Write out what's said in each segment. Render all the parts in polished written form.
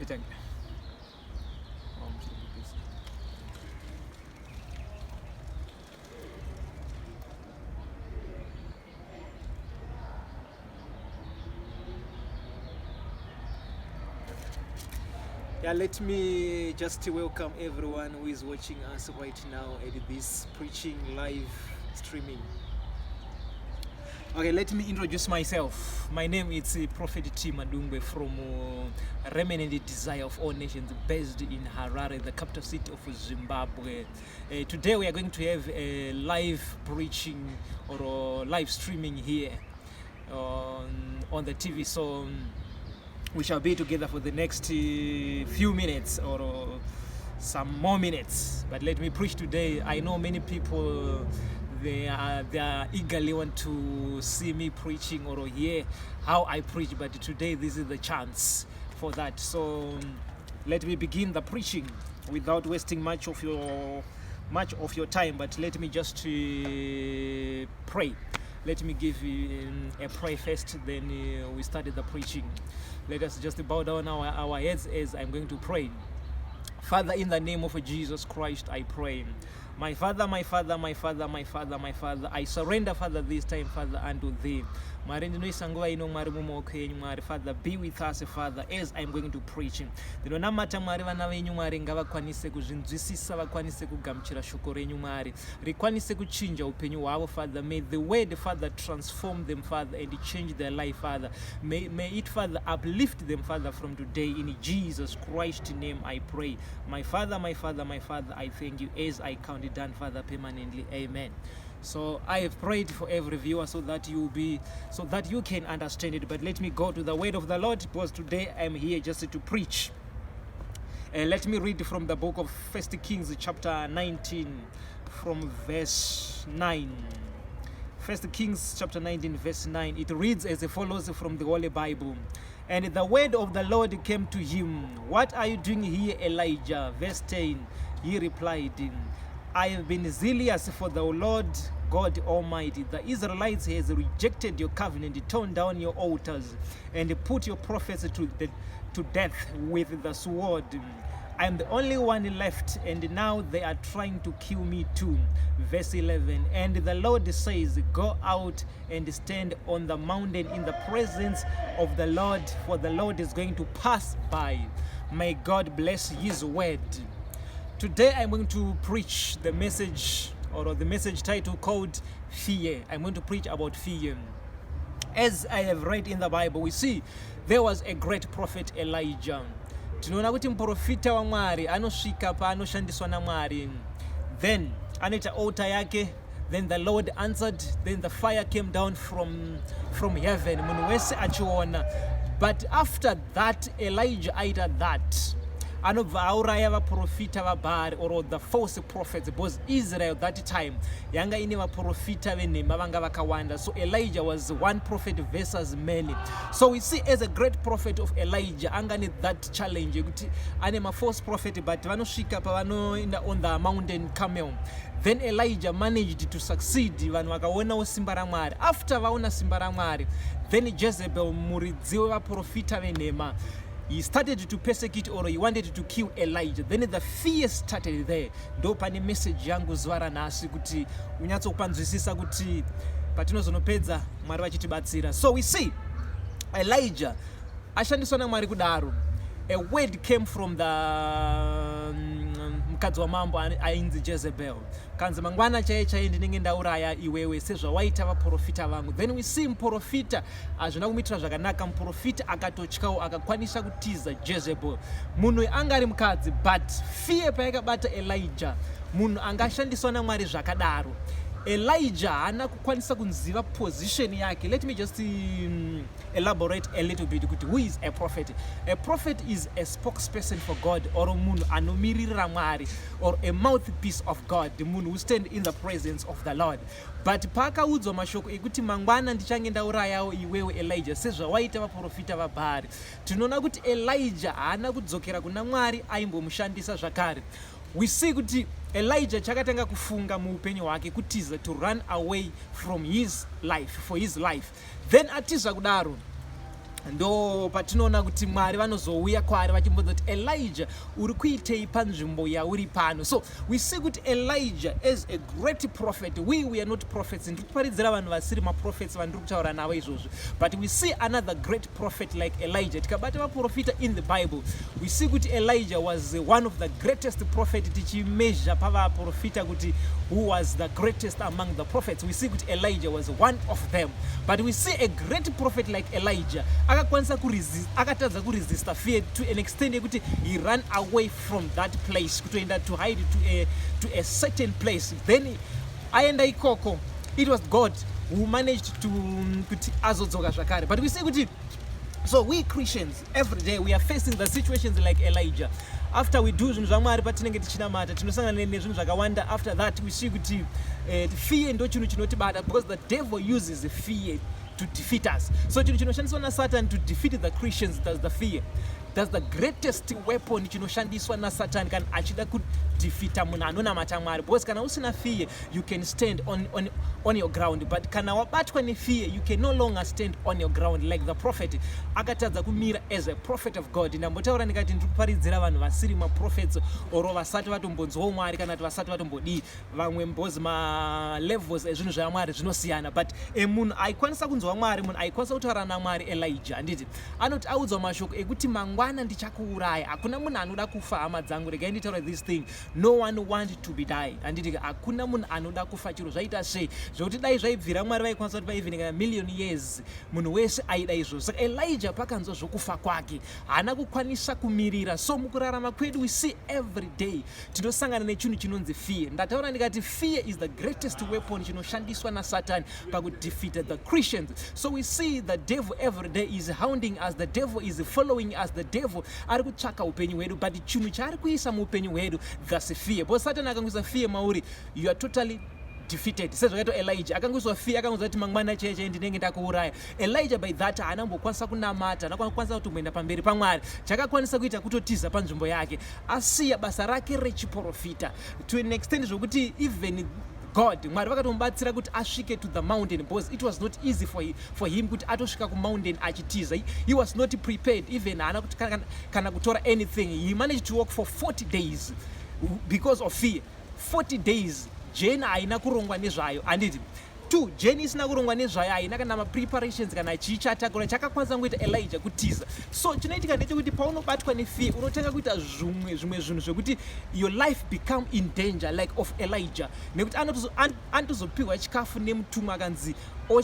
Yeah, let me just welcome everyone who is watching us right now at this preaching live streaming. Okay, let me introduce myself. My name is Prophet T. Madungwe from Remnant Desire of All Nations, based in Harare, the capital city of Zimbabwe. Today we are going to have a live preaching or live streaming here on the TV. So we shall be together for the next few minutes or some more minutes. But let me preach today. I know many people they are eagerly want to see me preaching or hear how I preach, but today this is the chance for that. So let me begin the preaching without wasting much of your time. But let me just pray. Let me give a prayer first, then we started the preaching. Let us just bow down our heads as I'm going to pray. Father, in the name of Jesus Christ, I pray. My Father, my Father, my Father, my Father, my Father, I surrender, Father, this time, Father, unto Thee. Father, be with us, Father, as I'm going to preach. No matter vana venyu Mwari ngavakwanise kuzvinzwisisa, vakwanise kugamuchira shoko renyu Mwari, rikwanise kuchinja upenyu hwavo, Father. May the word, Father, transform them, Father, and change their life, Father. May it, Father, uplift them, Father, from today. In Jesus Christ's name I pray. My Father, my Father, my Father, I thank you as I count it done, Father, permanently. Amen. So I have prayed for every viewer so that you can understand it. But let me go to the word of the Lord, because today I'm here just to preach. Let me read from the book of 1 Kings chapter 19 from verse 9. 1 Kings chapter 19 verse 9. It reads as follows from the Holy Bible. And the word of the Lord came to him. What are you doing here, Elijah? Verse 10. He replied, I have been zealous for the Lord God Almighty. The Israelites has rejected your covenant, torn down your altars, and put your prophets to death with the sword. I am the only one left, and now they are trying to kill me too. Verse 11. And the Lord says, go out and stand on the mountain in the presence of the Lord, for the Lord is going to pass by. May God bless his word. Today I'm going to preach the message title called Fear. I'm going to preach about fear. As I have read in the Bible, we see there was a great prophet Elijah. Tunaona kuti mprofita wa Mwari anosvika pa anoshandiswa na Mwari. Then anoita altar yake, then the Lord answered, then the fire came down from heaven. Munhu wese achiona. But after that, Elijah aita that. Anobva auraya vaprofita vaBhaari, or the false prophets, because Israel that time yanga ine vaprofita venhema vanga vakawanda. So Elijah was one prophet versus many. So we see as a great prophet of Elijah anga need that challenge kuti ane false prophet, but vanosvika pavanoenda on the mountain Carmel. Then Elijah managed to succeed. Vanhu vakaonawo simba raMwari. After vaona simba raMwari, then Jezebel, muridzi wevaprofita venhema, he started to persecute, or he wanted to kill Elijah. Then the fear started there. Ndo pane message yangu zuva ranhasi kuti unyatsokupanzwisisa kuti patinozonopedza Mwari vachitibatsira. So we see Elijah ashandiswa naMwari kudaro. A word came from the mukadzi wamambo ainzi Jezebel. Kanzi mangwana chaiye ndinenge ndauraya iwewe sezvawaita vaprofita vangu. Then we see muprofita azvina kumuitira zvakanaka. Muprofita akatotyawo akakwanisa kutiza Jezebel. Munhu anga ari mukadzi, but fear payakabata Elijah, munhu angashandiswa naMwari zvakadaro. Elijah haana kukwanisa kunziva position yake. Let me just elaborate a little bit. Who is a prophet? A prophet is a spokesperson for God, or munhu anomirira Mwari, or a mouthpiece of God, the munhu who stand in the presence of the Lord. But pakaudzwa mashoko ekuti mangwana ndichange ndaurayawo iwewe Elijah sezvawaita vaprofita vaBhaari. Tinoona kuti Elijah haana kudzokera kuna Mwari aimbomushandisa zvakare. We see kuti Elijah chakatanga kufunga muupenyu hwake kutiza to run away from his life, for his life. Then atiza kudaro, ndo patinoona kuti Mwari vanozouya kwaari vachimbodza kuti Elijah uri kuitei panzvimbo yauri pano. So we see kuti Elijah is a great prophet. We are not prophets. Ndiri kuparidzira vanhu vasiri maprophets vandiri kutaura navo izvozvo. But we see another great prophet like Elijah. Tikabata vaprofita in the Bible, we see kuti Elijah was one of the greatest prophet. Tichimeasure pavaprofita kuti who was the greatest among the prophets, we see kuti Elijah was one of them. But we see a great prophet like Elijah akakwanisa akatadza kuresista fear to an extent yekuti he ran away from that place kutoenda to hide to a certain place. Then aenda ikoko, it was God who managed to kuti azodzoka zvakare. But we see kuti, so we Christians every day we are facing the situations like Elijah. After we do zvinhu zvaMwari patinenge tichinamata tinosangana nezvinhu zvakawanda. After that we see kuti fear ndo chinhu chinotibata, because the devil uses fear to defeat us. So chinhu chinoshandiswa naSatan to defeat the Christians, that's the fear. That's the greatest weapon chinoshandiswa naSatan kana achida kudefeata munhu anonamata Mwari. Because kana usina fear you can stand on your ground, but kana wabatwa nefear you can no longer stand on your ground. Like the prophet akatadza kumira as a prophet of God. Ndambotaura ndikati ndiri kuparidzira vanhu vasiri maprophets oro vasati vatombonzwawo Mwari kana kuti vasati vatombodii vamwe mbozi malevels ezvinhu zvaMwari zvinosiyana. But munhu aikwanisa kunzwa Mwari, munhu aikwanisa kutaura naMwari, Elijah, handiti anoti audzwa mashoko ekuti mangwana ndichakuuraya, hakuna munhu anoda kufa. Hama dzangu, regai nditaura this thing, no one want to be die. Handiti hakuna munhu anoda kufa. Chiro zvaita sei zvokuti dai zvaibvira Mwari vaikwanisa kuti paivheneka million years munhu wese aida izvozvo. Saka Elijah pakanzwa zvokufa kwake haana kukwanisa kumirira. So mukurarama kwedu we see every day tinosangana nechinhu chinonzi fear. Ndataura ndikati fear is the greatest weapon chinoshandiswa naSatan pakudefeat the Christians. So we see the devil every day is hounding us, the devil is following us, the devil ari kutsvaka upenyu hwedu, but chinhu chaari kuisa muupenyu hwedu, that's fear. Because Satan akangoisa fear mauri, you are totally defeated. Sezvakaita Elijah akangozwa fear, akangozwa kuti mangwana cheche ndinenge ndakuuraya. Elijah by that anambokwanisa kunamata, anakwanisa kutomboenda pamberi paMwari. Chakakwanisa kuita kutotiza panzvimbo yake, asiya basa rake rechiprofita to an extent zvokuti even God, Mwari vakatomubatsira kuti asvike to the mountain, because it was not easy for him kuti atosvika kumountain achitiza. He was not prepared, even haana kuti kana kutora anything. He managed to walk for 40 days because of fear. 40 days journey haina kurongwa nezvayo, handiti 2 journey isina kurongwa nezvayo, haina kana mapreparations kana chii chatakura. Chakakwanisa kungoita Elijah kutiza. So chinoitika ndechekuti paunobatwa nefear unotanga kuita zvimwe zvinhu zvekuti your life become in danger like of Elijah. Nekuti anotozopiwa chikafu nemutumwa akanzi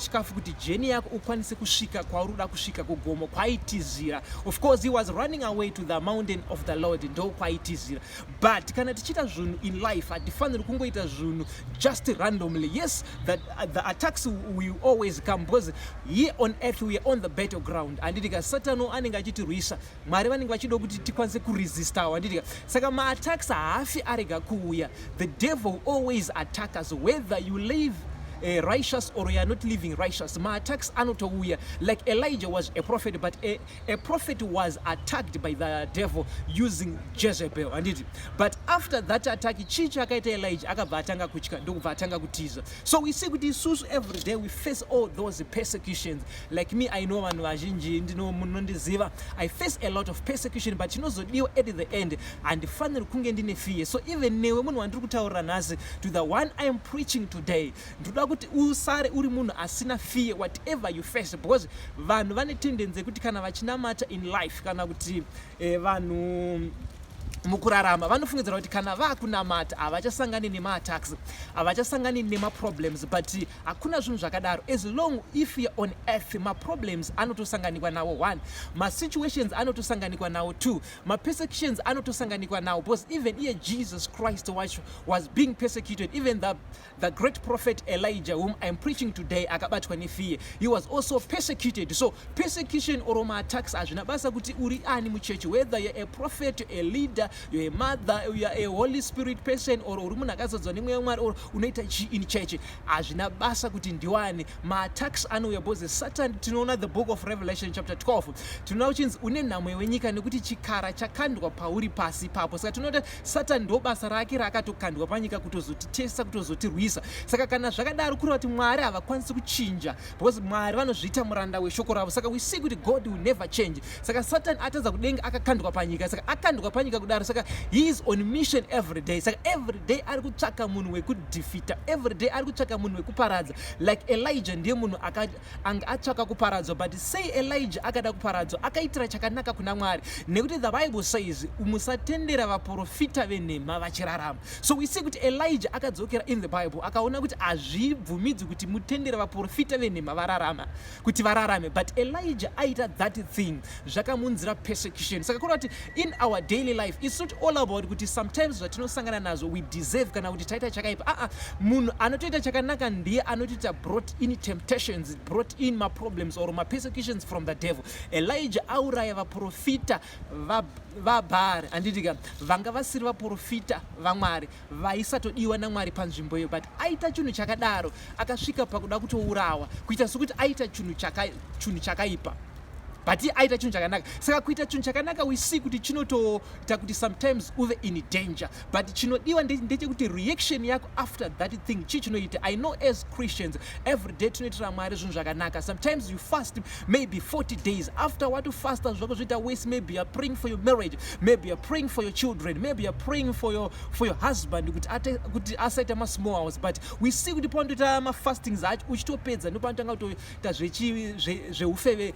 chikafu kuti journey yako ukwanise kusvika kwauri uda kusvika kugomo kwaitizira. Of course he was running away to the mountain of the Lord, ndo kwaitizira. But kana tichita zvinhu in life hatifaniri kungoita zvinhu just randomly. Yes, that the attacks will always come, because here on earth we are on the battleground. Handitika Satano anenge achitirwisa, Mwari vanenge vachida kuti tikwanise kuresista. Handitika saka ma-attacks haafi arega kuuya. The devil always attack us whether you live righteous or you are not living righteous. My attacks anotouya. Like Elijah was a prophet, but a prophet was attacked by the devil using Jezebel. But after that attack, chicha akaita Elijah akabva atanga kutya ndokubva atanga kutiza. So we see kuti isusu every day we face all those persecutions. Like me, I know vanhu vazhinji ndinondiziva, I face a lot of persecution, but chinozodiwa at the end handifaniri kunge ndine fear. So even newe munhu wandiri kutaurira nhasi, to the one I am preaching today, ndoda kuti usare uri munhu asina fear whatever you face, because vanhu vane tendency yekuti kana vachinamata in life kana kuti vanhu mukurarama vanofungidzira kuti kana vakunamata havachasangani nema-attacks, havachasangani nema-problems, but hakuna zvinhu zvakadaro. As long if you're on earth, ma-problems anotosanganikwa nawo 1, ma-situations anotosanganikwa nawo 2, ma-persecutions anotosanganikwa nawo, because even here Jesus Christ was being persecuted. Even the great prophet Elijah, whom I'm preaching today, akabatwa nefear, he was also persecuted. So persecution or ma-attacks hazvina basa kuti uri ani muchechi, whether you're a prophet, a leader, you're a mother, you are a Holy Spirit person, or uri munhu akazodzwa nemweya waMwari, or unoita chi in church, hazvina basa kuti ndiwani. Ma-attacks anouya because Satan, tinoona the book of Revelation chapter 12, tinoona kuchinzi une nhamo wenyika nekuti chikara chakandwa pauri pasi ipapo. Saka tinoona Satan ndo basa rake rakatokandwa panyika kutozotitesa, kutozotirwisa. Saka kana zvakadaro kureva kuti Mwari havakwanisi kuchinja, because Mwari vanozviita muranda weshoko ravo. Saka we see kuti God will never change. Saka Satan atadza kudenga akakandwa panyika. Saka akandwa panyika kudaro, saka he is on mission every day. Saka every day ari kutsvaka munhu wekudefeata, every day ari kutsvaka munhu wekuparadza. Like Elijah ndiye munhu anga atsvaka kuparadzwa, but say Elijah akada kuparadzwa akaitira chakanaka kuna Mwari, nekuti the Bible says musatendera vaprofita venhema vachirarama. So we see kuti Elijah akadzokera in the Bible akaona kuti hazvibvumidzi kuti mutendere vaprofita venhema vararama kuti vararame, but Elijah aita that thing zvakamunzira persecution. Saka kureva kuti in our daily life it's not all about kuti sometimes zvatinosangana nazvo we deserve kana kuti taita chakaipa. Munhu anotoita chakanaka ndiye anotoita brought in temptations, brought in my problems or my persecutions from the devil. Elijah auraya vaprofita vaBhaari, handitika vanga vasiri vaprofita vaMwari vaisatodiwa naMwari panzvimbo iyo, but aita chinhu chakadaro akasvika pakuda kutourawa kuita sokuti aita chinhu chakaipa, but aita chinhu chakanaka. Saka kuita chinhu chakanaka we see kuti chinotoita kuti sometimes uve in danger, but chinodiwa ndechekuti reaction yako after that thing chinoita. I know as Christians every day tinoitira Mwari zvinhu zvakanaka. Sometimes you fast maybe 40 days, after what you fast zvako zvoita waste, maybe you're praying for your marriage, maybe you're praying for your children, maybe you're praying for your husband kuti asaita ma small hours, but we see kuti panotoita ma fastings acho uchitopedza ndopanotanga kutoita zveufeve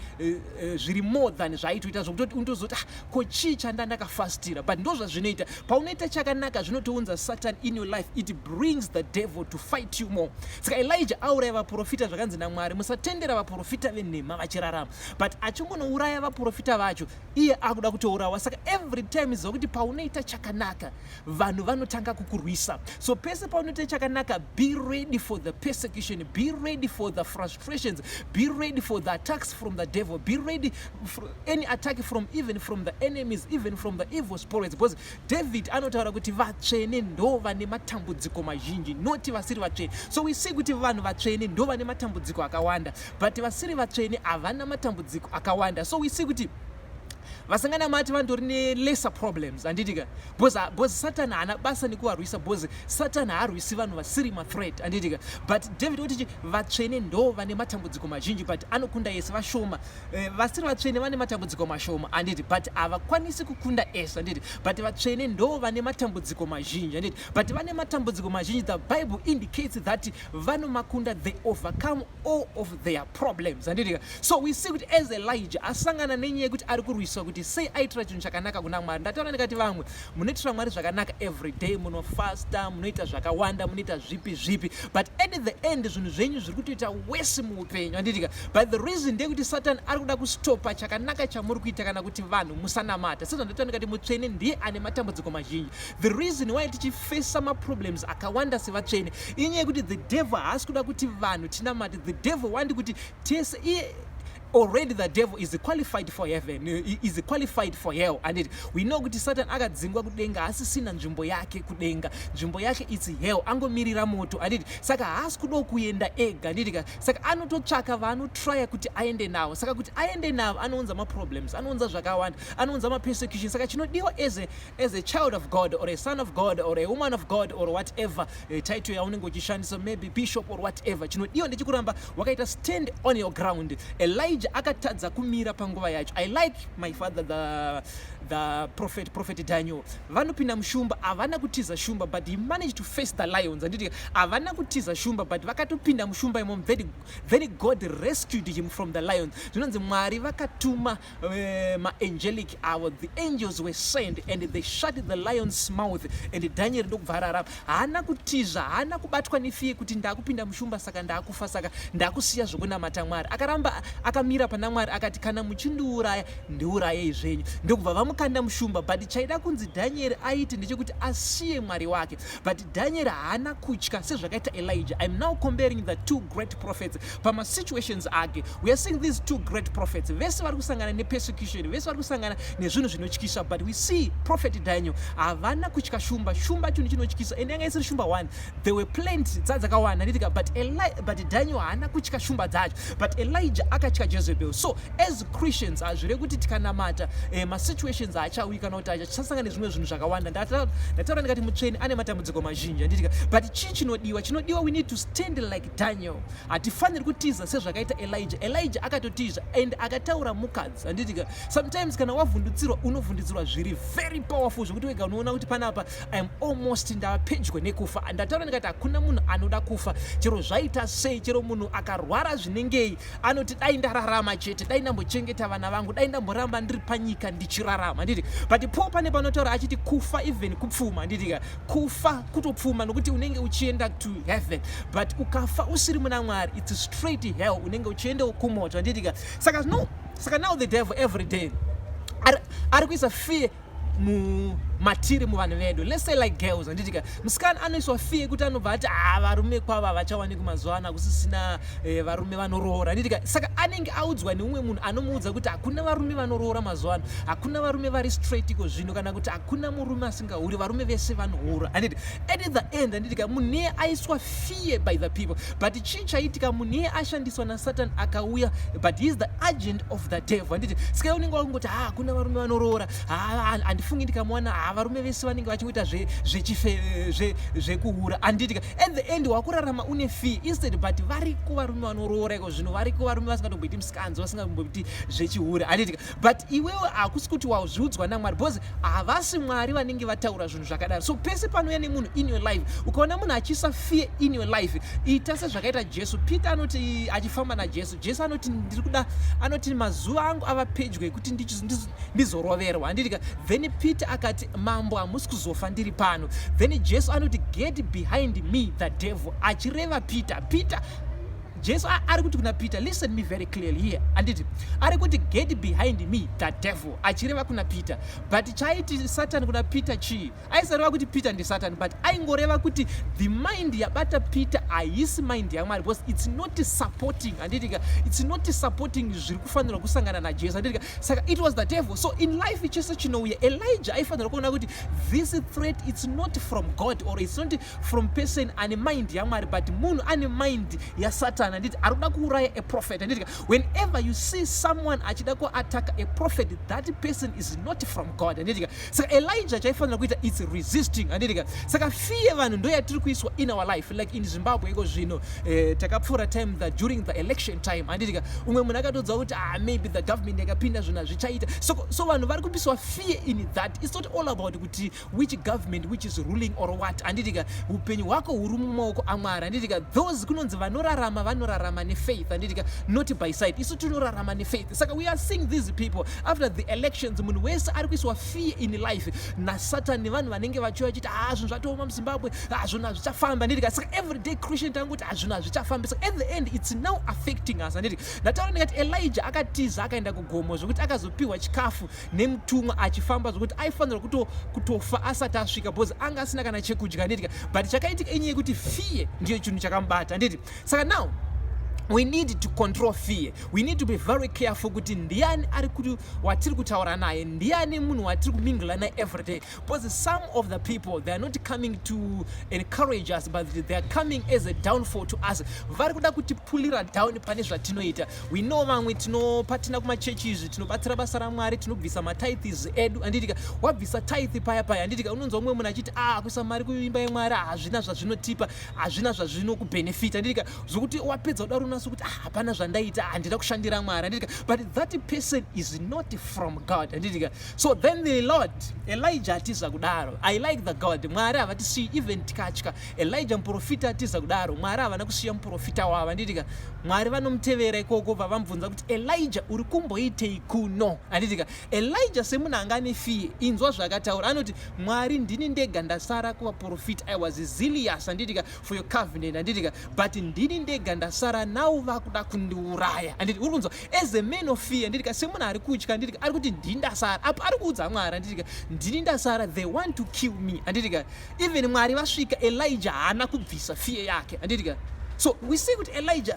zviri more than zvaitoita zvokutoti unotozoti ko chii chandandakafastira, but ndo zvazvinoita. Paunoita chakanaka zvinotounza Satan in your life, it brings the devil to fight you more. Saka Elijah auraya vaprofita zvakanzi naMwari musatendera vaprofita venhema vachirarama, but achingonouraya vaprofita vacho iye akuda kutourawa. Saka every time zvokuti paunoita chakanaka vanhu vanotanga kukurwisa. So pese paunoita chakanaka, be ready for the persecution, be ready for the frustrations, be ready for the attacks from the devil, be ready for any attack even from the enemies, even from the evil spirits, because David anotaura kuti vatsvene ndo vane matambudziko mazhinji, noti vasiri vatsvene. So we see kuti vanhu vatsvene ndo vane matambudziko akawanda, but vasiri vatsvene havana matambudziko akawanda. So we see kuti vasangana mati vandori ne-lesser problems, handitika, because Satan haana basa nekuvarwisa, because Satan haarwisi vanhu vasiri ma-threat, handitika, but David oti vatsvene ndo vane matambudziko mazhinji, but anokunda ese vashoma. Vasiri vatsvene vane matambudziko mashoma, handiti, but havakwanisi kukunda ese, handiti, but vatsvene ndo vane matambudziko mazhinji, handiti, but vane matambudziko mazhinji. The Bible indicates that vanomakunda, they overcome all of their problems, handitika. So we see kuti as Elijah asangana nenyaya kuti ari kurwiswa kuti sei aitira chinhu chakanaka kuna Mwari. Ndataura ndikati vamwe munoitira Mwari zvakanaka every day, munofasta, munoita zvakawanda, munoita zvipi, but at the end zvinhu zvenyu zviri kutoita wese muupenyu, handitika, but the reason ndeyekuti Satan ari kuda kustopa chakanaka chamuri kuita kana kuti vanhu musanamata. Sezvo ndataura ndikati mutsvene ndiye ane matambudziko mazhinji. The reason why tichifesa maproblems akawanda sevatsvene inyaya yekuti the devil haasi kuda kuti vanhu tinamate. The devil wandi kuti tese iye already the devil is qualified for heaven, is qualified for hell, and we know kuti Satan akadzingwa kudenga asisina nzvimbo yake kudenga, nzvimbo yake it's hell, angomirira moto, and saka haasi kuda kuenda ega, and saka anototsvaka vanotraya kuti aende navo. Saka kuti aende navo anounza ma-problems, anounza zvakawanda, anounza ma-persecution. Saka chinodiwa as a child of God or a son of God or a woman of God or whatever title yaunenge uchishandisa, maybe bishop or whatever, chinodiwa ndechikuramba wakaita stand on your ground. Elijah akatadza kumira panguva yacho. I like my father the prophet Daniel. Vanopinda mushumba havana kutiza shumba, but he managed to face the lions, and havana kutiza shumba, but vakatopinda mushumba imomo, then God rescued him from the lions. Zvinonzi Mwari vakatuma ma-angelic hour, the angels were sent and they shut the lion's mouth, and Daniel ndokubva ararama. Haana kutiza, haana kubatwa nefiye kuti ndakupinda mushumba saka ndakufa, saka ndakusiya zvokunamata Mwari. Akaramba akamira pana Mwari akati kana muchindiuraya ndiurayei zvenyu. Ndokubva vamukanda mushumba. But chaida kunzi Daniel aite ndechekuti asiye Mwari wake. But Daniel haana kutya sezvakaita Elijah. I'm now comparing the two great prophets pama situations ake. We are seeing these two great prophets. Vese vari kusangana nepersecution, vese vari kusangana nezvinhu zvinotyisa, but we see prophet Daniel havana kutya shumba. Shumba chinhu chinotyisa, and yanga isiri shumba 1. There were plenty dzakawanda nditika, but Daniel haana kutya shumba dzacho, but Elijah akatya Jezebel. So as Christians azvire kuti tikanamata ma situations achauyi kana kuti achasangana nezvimwe zvinhu zvakawanda. Ndataura ndikati mutsveni ane matambudziko mazhinji nditika, but chinodiwa we need to stand like Daniel. Hatifaniri kutiza sezvakaita Elijah akatotiza and akataura mukadzi anditika. Sometimes kana wavhundutsirwa unovhundutsirwa zviri very powerful zvokuti wega unoona kuti panapa I am almost ndapedyo nekufa. Ndataura ndikati hakuna munhu anoda kufa chero zvaita sei, chero munhu akarwara zvinengei anoti dai ndararama chete, dai ndambochengeta vana vangu, dai ndamboramba ndiri panyika ndichirarama nditika. But po pane panotaura achiti kufa even kupfuma nditika, kufa kutopfuma nokuti unenge uchienda to heaven, but ukafa usiri muna Mwari it's straight hell, unenge uchienda kumoto nditika. Saka now the devil every day ari kuisa fear matiri muvanhu vedu. Let's say like girls anditika, musikana anoiswa fear kuti anobva ati varume kwava vachawani kumazuva ano kusisina varume vanoroora nditika. Saka anenge audzwa neumwe munhu anomuudza kuti hakuna varume vanoroora mazuva ano, hakuna varume vari straight iko zvino, kana kuti hakuna murume asingahuri, varume vese vanohura anditi. At the end anditika munhu iye aiswa fear by the people, but chii chaitika munhu iye ashandiswa nasatan akauya, but he is the agent of the devil anditi. Saka unenge wakungoti hakuna varume vanoroora, handifungi ndikamwana varume vese vanenge vachikuita zvekuhura anditika. At the end wakurarama une fear instead, but variko varume vanoroora iko zvino, variko varume vasingatomboiti musikanzo, vasingatomboiti zvechihura anditika. But iwewe hakusi kuti wazviudzwa naMwari, because havasi Mwari vanenge vataura zvinhu zvakadaro. So pese panouya nemunhu in your life, ukaona munhu achisa fear in your life, ita sezvakaita Jesu. Peter anoti achifamba naJesu, Jesu anoti ndirikuda, anoti mazuva angu ava pedyo ekuti ndizoroverwa anditika. Then Peter akati mambo hamusi kuzofa ndiri pano. Then Jesu anoti get behind me the devil, achireva Peter. Jesu ari kuti kuna Peter, listen me very clearly here anditi, ari kuti get behind me the devil, achireva kuna Peter. But chaiti Satan kuna Peter chii? Aisareva kuti Peter ndi Satan, but aingoreva kuti the mind yabata Peter haisi mind yaMwari, because it's not supporting anditika, it's not supporting zviri kufanira kusangana naJesu anditika. Saka it was the devil. So in life chese chinouya, Elijah aifanira kuona kuti this threat it's not from God, or it's not from person ane mind yaMwari, but munhu ane mind ya Satan anditi, arikuda kuuraya a prophet anditika. Whenever you see someone achida kuattack a prophet, that person is not from God anditika. Saka Elijah chaifanira kuita it's resisting anditika. Saka fear vanhu ndo yatiri kuiswa in our life, like in Zimbabwe iko zvino takapfuura time that during the election time anditika, umwe munhu akatodza kuti maybe the government yakapinda zvinhu zvichaita. So vanhu vari kupiswa fear in that. It's not all about kuti which government which is ruling or what anditika. Upenyu hwako huri mumaoko aMwari anditika. Those kunonzi vanorarama nefaith anditika, not by sight. Isu tinorarama nefaith. Saka we are seeing these people after the elections, munhu wese ari kuiswa fear in life na Satan nevanhu vanenge vachiuya vachiti zvinhu zvatooma muZimbabwe, zvinhu hazvichafamba anditika. Saka everyday Christian tanguti zvinhu hazvichafambi. Saka at the end it's now affecting us anditika. Ndataura ndikati Elijah akatiza akaenda kugomo zvokuti akazopiwa chikafu nemutumwa achifamba zvokuti aifanira kutofa asati asvika, because anga asina kana chekudya anditika. But chakaitika inyaya yekuti fear ndiyo chinhu chakamubata anditi. Saka now we need to control fear. We need to be very careful kuti ndiani ari kuti watiri kutaura naye, ndiani munhu watiri kumingla naye every day, because some of the people they are not coming to encourage us, but they are coming as a downfall to us. Vari kuda kutipulira down pane zvatinoita. We know vamwe tinopatina kumachurches tinobatsira basa raMwari, tinobvisa matithes edu anditika. Wabvisa tithe paya anditika, unonzwa umwe munhu achiti kuisa mari kuimba yaMwari hazvina zvazvinotipa, hazvina zvazvinokubenefita anditika, zvokuti wapedza kudaro kuti hapana zvandaita, handida kushandira Mwari anditika. But that person is not from God anditika. So then the Lord, Elijah atiza kudaro, I like the God, Mwari havatisiyi even tikatya. Elijah muprofita atiza kudaro, Mwari havana kusiya muprofita wavo anditika. Mwari vanomutevera ikoko vamubvunza kuti Elijah uri kumboitei kuno anditika. Elijah semunhu anga ane fear, inzwa zvakataura, anoti Mwari ndini ndega ndasara kuvaprofita, I was zealous anditika for your covenant anditika, but ndini ndega ndasara now now vakuda kundiuraya. Anditi uri kunzwa as a man of fear nditika semunhu ari kutya anditika ari kuti ndini ndasara apa ari kuudza Mwari anditika ndini ndasara they want to kill me anditika even Mwari vasvika Elijah haana kubvisa fear yake anditika. So we see with Elijah,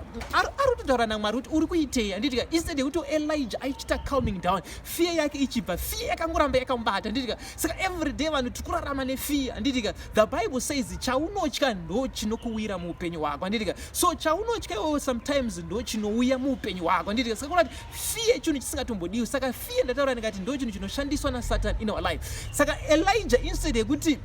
arututaura naMwari kuti uri kuitei anditika instead yekuti Elijah aichita calming down fear yake ichibva fear yakangoramba yakambata anditika saka every day vanhu tikurarama nefear anditika. The Bible says chaunotya ndo chinokuwira muupenyu hwako anditika. So chaunotya iwewe sometimes ndo chinouya muupenyu hwako anditika. Saka kurati fear chinhu chisingatombodiwi. Saka fear ndataura ndikati ndo chinhu chinoshandiswa naSatan in our life. Saka Elijah instead yekuti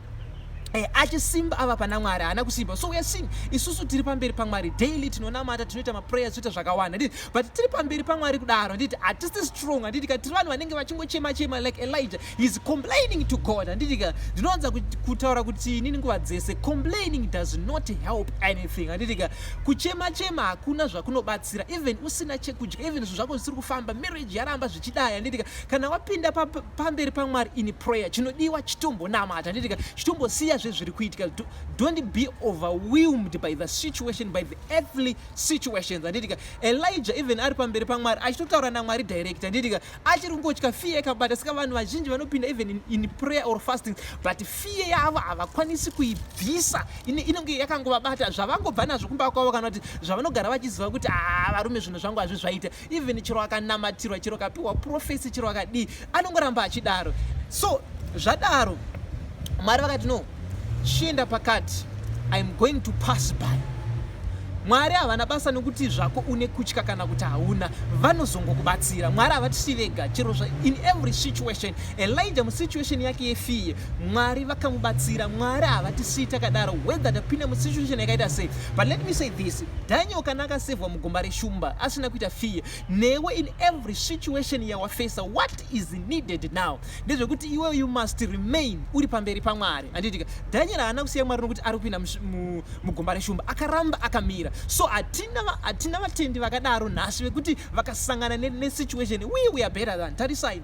achisimba ava pana Mwari haana kusimba. So we are seeing isusu tiri pamberi paMwari daily tinonamata tinoita maprayers tinoita zvakawanda nditi but tiri pamberi paMwari kudaro nditi hatisi strong anditika tiri vanhu vanenge vachingochema like Elijah he's complaining to God anditika ndinowanza kutaura kuti inini nguva dzese complaining does not help anything anditika kuchema hakuna zvakunobatsira even usina chekudya even zvinhu zvako zvisiri kufamba marriage yaramba zvichidaya anditika kana wapinda pamberi paMwari in prayer chinodiwa chitombonamata anditika chitombosiya zviri kuitika. Don't be overwhelmed by the situation, by the earthly situations anditika. Elijah even ari pamberi paMwari achitotaura naMwari direct anditika achiri kungotya fear yakabata. Saka vanhu vazhinji vanopinda even in prayer or fasting but fear yavo havakwanisi kuibvisa inenge yakangovabata zvavangobva nazvo kumba kwavo kana kuti zvavanogara vachiziva kuti varume zvinhu zvangu hazvi zvaita even chiro akanamatirwa chiro akapiwa prophecy chiro akadii anongoramba achidaro. So zvadaro Mwari vakati no chienda pakati I'm going to pass by. Mwari havana basa nokuti zvako une kutya kana kuti hauna vanozongokubatsira. Mwari havatisi vega chero in every situation. Elijah musituation yake yefear Mwari vakamubatsira. Mwari havatisi takadaro whether tapinda musituation yakaita sei. But let me say this, Daniel kana akasevhwa mugomba reshumba asina kuita fear newe in every situation yawafesa what is needed now ndezvekuti iwe you must remain uri pamberi paMwari anditika. Daniel haana kusiya Mwari nokuti ari kupinda mugomba reshumba akaramba akamira. So atina vatendi vakadaro nhasi vekuti vakasangana nesituation we are better than tarisai.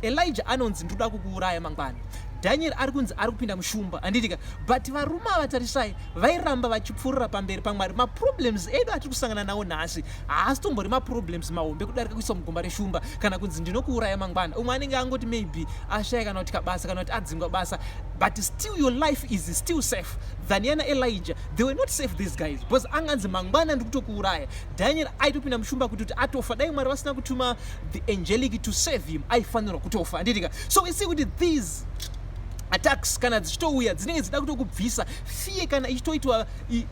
Elijah anonzi ndoda kukuuraya mangwana. Daniel ari kunzi ari kupinda mushumba anditika but varume avatarisai vairamba vachipfuurira pamberi paMwari. Maproblems edu atiri kusangana nawo nhasi haasi tombori maproblems mahombe kudarika kuisa mugomba reshumba kana kunzi ndinokuuraya mangwana. Umwe anenge angoti maybe ashaya kana kuti kabasa kana kuti adzingwa basa but still your life is still safe than yana Elijah. They were not safe these guys because anganzi mangwana ndikutokuuraya. Daniel aitopinda mushumba kuti atofa dai Mwari vasina kutuma the angelic to save him aifanirwa kutofa anditika. So we see kuti these attacks kana dzichitouya dzinenge dzida kutokubvisa fear kana ichitoitwa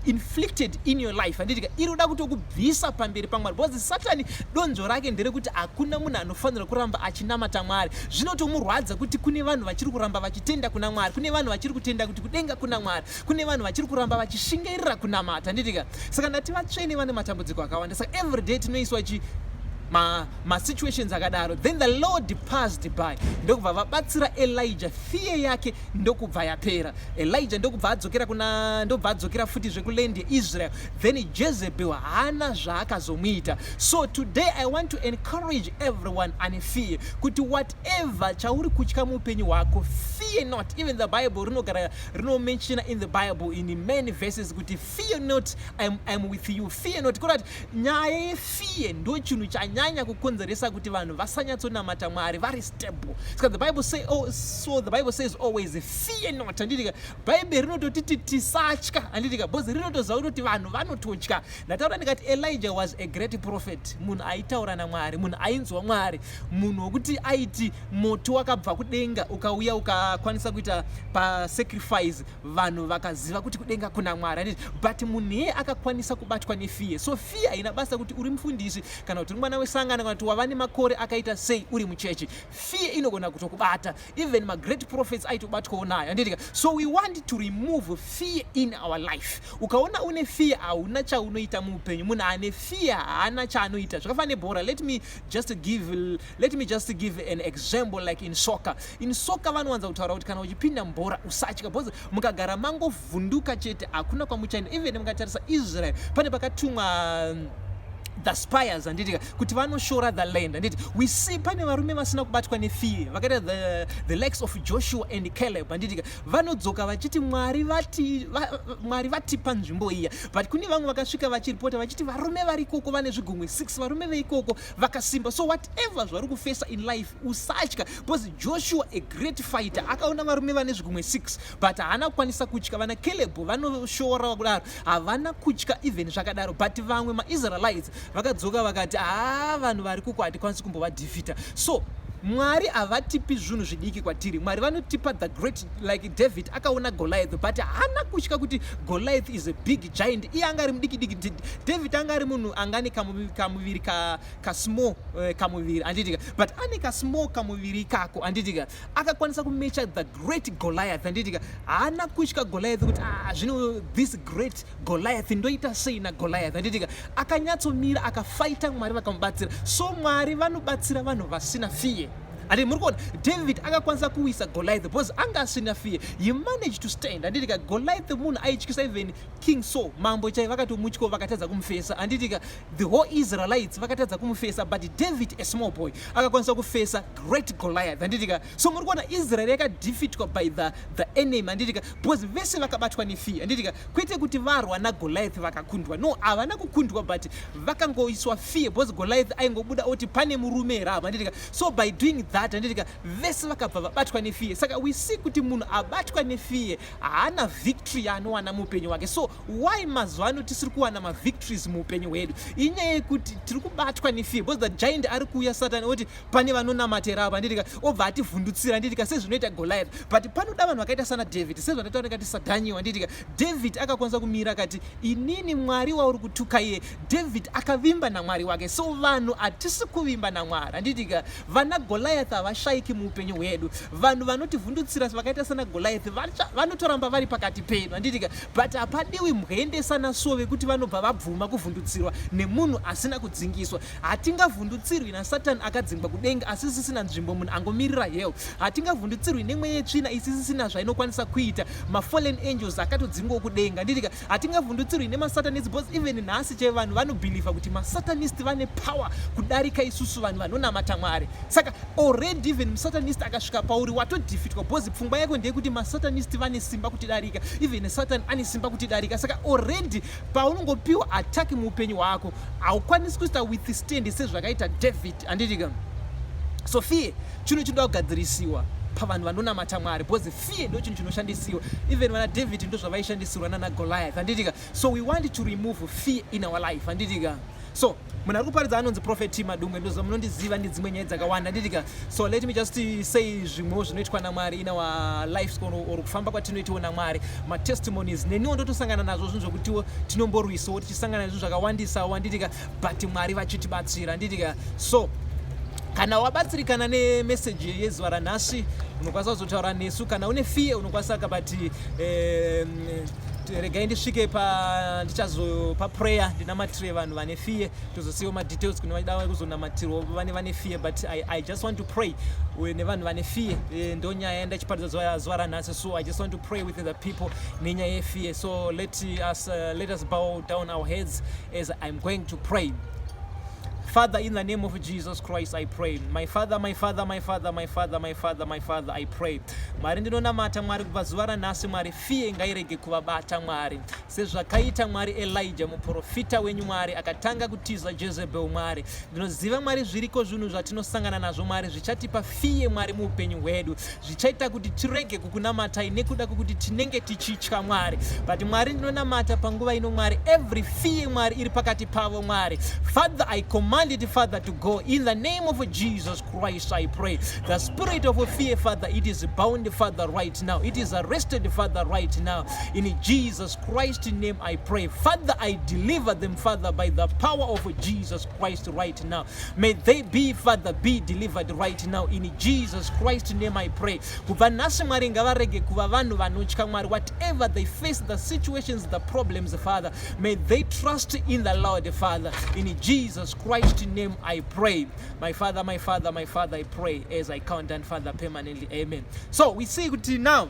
inflicted in your life anditika iri kuda kutokubvisa pamberi paMwari because Satani donzvo rake nderekuti hakuna munhu anofanira kuramba achinamata Mwari. Zvinotomurwadza kuti kune vanhu vachiri kuramba vachitenda kuna Mwari, kune vanhu vachiri kutenda kuti kudenga kuna Mwari, kune vanhu vachiri kuramba vachishingairira kunamata anditika. Saka ndati vatsvene vane matambudziko akawanda. Saka every day tinoiswa situations akadaro then the Lord passed by ndokubva vabatsira Elijah fear yake ndokubva yapera. Elijah ndokubva adzokera futi zvekulendi Israel then Jezebel hana zvaakazomuita. So today I want to encourage everyone and fear kuti whatever chauri kutya muupenyu hwako fear not. Even the Bible rinomention in the Bible in many verses kuti fear not I'm with you, fear not. Kurati nyaya yefear ndo chinhu chanyanya kukonzeresa kuti vanhu vasanyatsonamata Mwari vari stable. So the Bible says always fear not anditika. Bible rinototi tisatya anditika because rinotoziva kuti vanhu vanototya. Ndataura ndikati Elijah was a great prophet, munhu aitaura naMwari, munhu ainzwa Mwari, munhu wokuti aiti moto wakabva kudenga ukauya ukakwanisa kuita pasacrifice vanhu vakaziva kuti kudenga kuna Mwari anditi. But munhu iye akakwanisa kubatwa nefear. So fear haina basa kuti uri mufundisi kana kuti uri mwana wesangano kana kuti wava nemakore akaita sei uri muchechi. Fear inogona kutokubata. Even my great prophets aitobatwawo nayo anditika. So we want to remove fear in our life. Ukaona une fear hauna chaunoita muupenyu. Munhu ane fear haana chaanoita. Zvakafanana nebhora. Let me just give an example like in soccer. In soccer vanowanza kutaura kuti kana uchipinda mbhora usatya because mukagara mangovhunduka chete hakuna kwamuchaenda. Even mukatarisa Israel pane pakatumwa the spies anditi kuti vanoshora the land anditi we see pane varume vasina kubatwa nefiye vakaita the likes of Joshua and Caleb anditi vanodzoka vachiti mwari vatipa nzvimbo iya, but kune vamwe vakasvika vachiripota vachiti varume vari ikoko vane zvigumwe 6 varume veikoko vakasimba. So whatever zvari kufesa in life usatya, because Joshua a great fighter akaona varume vane zvigumwe 6 but haana kukwanisa kutya. Vana Caleb vanoshora kudaro havana kutya even zvakadaro, but vamwe maIsraelites vakadzoka vakati vanhu vari kuko hatikwanisi kumbovadhifita. So Mwari havatipi zvinhu zvidiki kwatiri, Mwari vanotipa the great, like David akaona Goliath but haana kutya kuti Goliath is a big giant. Iye anga ari mudiki. David anga ari munhu angane kamuviri ka small kamuviri anditika, but ane ka small kamuviri kako anditika, akakwanisa kumecha the great Goliath anditika. Haana kutya Goliath kuti zvino this great Goliath ndoita sei na Goliath anditika, akanyatsomira akafighta, Mwari vakamubatsira. So Mwari vanobatsira vanhu vasina fiye. And murikona David akakwanisa kuwisa Goliath because anga asina fear, he managed to stand. Anditika Goliath munhu aityisa even King Saul mambo chai vakatomutya vakatadza kumufesa. Anditika the whole Israelites vakatadza kumufesa, but David a small boy akakwanisa kufesa great Goliath. Anditika so murikona Israel yakadefeatwa by the enemy anditika because vese vakabatwa nefear. Anditika kwete kuti varwa na Goliath vakakundwa, no, havana kukundwa but vakangoiswa fear because Goliath aingobuda oti pane murume rava. Anditika so by doing that anditika vese vakabva vabatwa nefear. Saka we see kuti munhu abatwa nefear haana victory yaanowana muupenyu wake. So why mazuva ano tisiri kuwana mavictories muupenyu hwedu? Inyaya yekuti tiri kubatwa nefear because the giant ari kuuya Satani oti pane vanonamatera apa anditika obva ativhundutsira anditika sezvinoita Goliath. But panoda vanhu vakaita sana David sezvandataura kuti Sadhanyiwa anditika David akakwanisa kumira akati inini Mwari wauri kutuka iye. David akavimba naMwari wake. So vanhu hatisi kuvimba naMwari anditika vana Goliath havashaiki muupenyu hwedu. Vanhu vanotivhundutsira vakaita sana Goliath vanotoramba vari pakati pedu anditika, but hapadiwi mukaendesana sove kuti vanobva vabvuma kuvhundutsirwa nemunhu asina kudzingiswa. Hatingavhundutsirwi naSatani akadzingwa kudenga asi sisina nzvimbo munhu angomirira hell. Hatingavhundutsirwi nemweya yetsvina isi sisina zvainokwanisa kuita mafallen angels akatodzingwa kudenga anditika. Hatingavhundutsirwi nemaSatanists because even nhasi chaivo vanhu vanobhiliva kuti maSatanists vane power kudarika isusu vanhu vanonamata Mwari. Saka already even muSatanist akasvika pauri watodefeatwa because pfungwa yako ndeyekuti maSatanists vane simba kutidarika, even Satan ane simba kutidarika. Saka already paunongopiwa attack muupenyu hwako haukwanisi kuita withstand sezvakaita David anditika. So fear chinhu chinoda kugadzirisiwa pavanhu vanonamata Mwari because fear ndo chinhu chinoshandisiwa. Even vana David ndo zvavaishandisirwa nana Goliath anditika. So we want to remove fear in our life anditika. So munhu ari kuparidza anonzi Prophet Madungwe, ndoza munondiziva nedzimwe nyaya dzakawanda anditika. So let me just say zvimwewo zvinoitwa naMwari in our lives or kufamba kwatinoitiwo naMwari, matestimonies neniwo ndotosangana nazvo zvinhu zvokutiwo tinomborwisawo tichisangana nezvinhu zvakawandisawo anditika, but Mwari vachitibatsira anditika. So kana wabatsirikana nemeseji yezuva ranhasi unokwanisa kuzotaura nesu. Kana une fear unokwanisa kabati regai ndisvike ndichazopa prayer ndinamatire vanhu vane fear, tozosiyawo madetails kune vada kuzonamatirawo vane fear, but I just want to pray nevanhu vane fear. Ndo nyaya yandachiparidza zuva ranhasi. So I just want to pray with the people nenyaya yefear. So let us bow down our heads as I'm going to pray. Father, in the name of Jesus Christ, I pray. My Father, my Father, my Father, my Father, my Father, my Father, I pray. Mwari ndinonamata Mwari kubva zuva ranhasi Mwari fiye ngairege kuvabata Mwari sezvakaita Mwari Elijah muprofita wenyu Mwari akatanga kutiza Jezebel Mwari. Ndinoziva Mwari zviriko zvinhu zvatinosangana nazvo Mwari zvichatipa fiye Mwari muupenyu hwedu, zvichaita kuti tirege kukunamatai nekuda kwokuti tinenge tichitya Mwari. But Mwari ndinonamata panguva ino Mwari every fear Mwari iri pakati pavo Mwari. Father, I command it, Father, to go in the name of Jesus Christ. I pray the spirit of fear, Father, it is bound, Father, right now. It is arrested, Father, right now. In Jesus Christ's name I pray. Father, I deliver them, Father, by the power of Jesus Christ right now. May they be, Father, be delivered right now. In Jesus Christ's name I pray. Whatever they face, the situations, the problems, Father, may they trust in the Lord, Father. In Jesus Christ's name I pray. My Father, my Father, my Father, I pray as I count and Father permanently. Amen. So we see now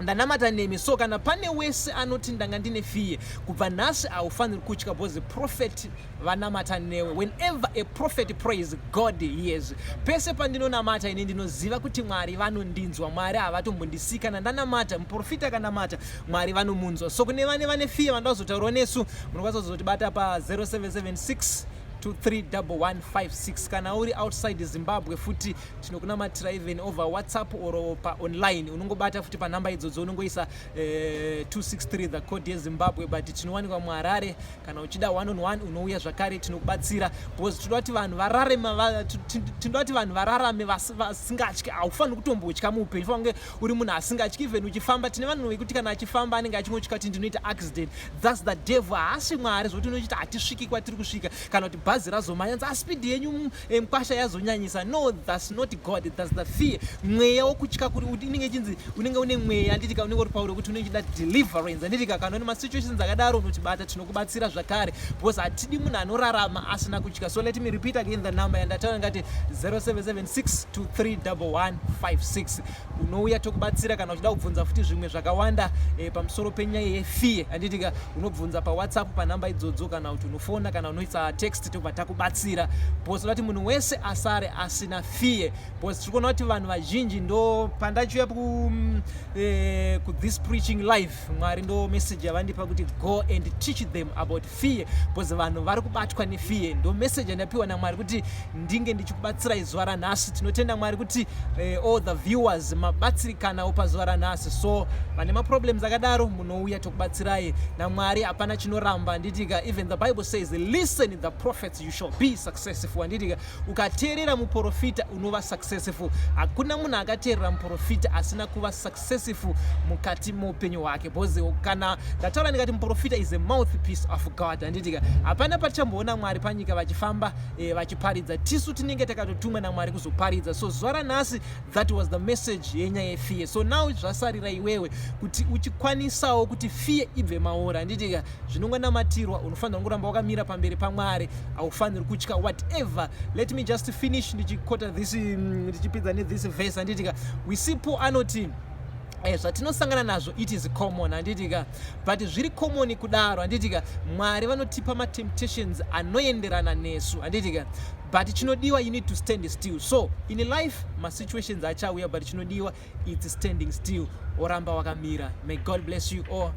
ndanamata nemi. So kana pane wese anoti ndanga ndine fiye kubva nhasi haufaniri kutya because prophet vanamata newe. Whenever a prophet prays, God hears. Pese pandinonamata ine ndinoziva kuti Mwari vanondinzwa, Mwari havatombondisika. Kana ndanamata muprofita akanamata Mwari vanomunzwa. So kune vane fiye vandazotaurawo nesu munokwanisa kuzotibata pa 0776 231156 kana uri outside Zimbabwe futi tinokunamatira even over WhatsApp or pa online unongobata futi pa namba idzodzo unongoisa 263 the code yeZimbabwe. But tinowanikwa muHarare kana uchida 1-on-1 unouya zvakare tinokubatsira because tinodati vanhu vararame vasingatyi. Haufaniri kutombotya muupenyu, fange uri munhu asingatyi. Even uchifamba tine vanhu vekuti kana achifamba anenge achingotya kuti ndinoita accident. That's the devil. Haasi Mwari zvokuti unochiti hatisviki kwatiri kusvika kana kuti bhazi razomanyanza speed yenyu mkwasha yazonyanyisa. No, that's not God, that's the fear. Mweya wokutya kuti inenge chinzi unenge une mweya anditika unenge uri pauro kuti unenge chida deliverance anditika kana une masituations akadaro unotibata tinokubatsira zvakare because hatidi munhu anorarama asina kutya. So let me repeat again the number yandataura ngati 0776231156 unouya tokubatsira. Kana uchida kubvunza futi zvimwe zvakawanda pamusoro penyaya yefear anditika unobvunza pa WhatsApp pa namba idzodzo kana kuti unofona kana unoisa text tobva takubatsira because lati munhu wese asare asina fear because tiri kuona kuti vanhu vazhinji ndo pandachiuya ku this preaching life Mwari ndo message yavandipa kuti go and teach them about fear because vanhu vari kubatwa nefear. Ndo message yandapiwa naMwari kuti ndinge ndichikubatsira izuva ranhasi. Tinotenda Mwari kuti all the viewers mabatsirikanawo pazuva ranhasi. So vane maproblems akadaro munouya tokubatsirai naMwari hapana chinoramba. Nditika even the Bible says listen the prophets you shall be successful. Anditika ukateerera muprofita unova successful. Hakuna munhu akateerera muprofita asina kuva successful mukati muupenyu hwake because kana ndataura ndikati muprofita is a mouthpiece of God. Anditika hapana patichamboona Mwari panyika vachifamba vachiparidza. Tisu tinenge takatotumwa naMwari kuzoparidza. So zuva ranhasi that was the message yenyaya yefear. So now zvasarira iwewe kuti uchikwanisawo kuti fear ibve mauri. Anditika zvinongonamatirwa unofanira kungoramba wakamira pamberi paMwari. Haufaniri kutya whatever. Let me just finish ndichikota ndichipedza this verse. Anditika we see Paul anoti zvatinosangana nazvo it is common anditika but zviri common kudaro anditika Mwari vanotipa matemptations anoenderana nesu anditika but chinodiwa you need to stand still. So in life masituations achauya but chinodiwa it's standing still oramba wakamira. May God bless you all.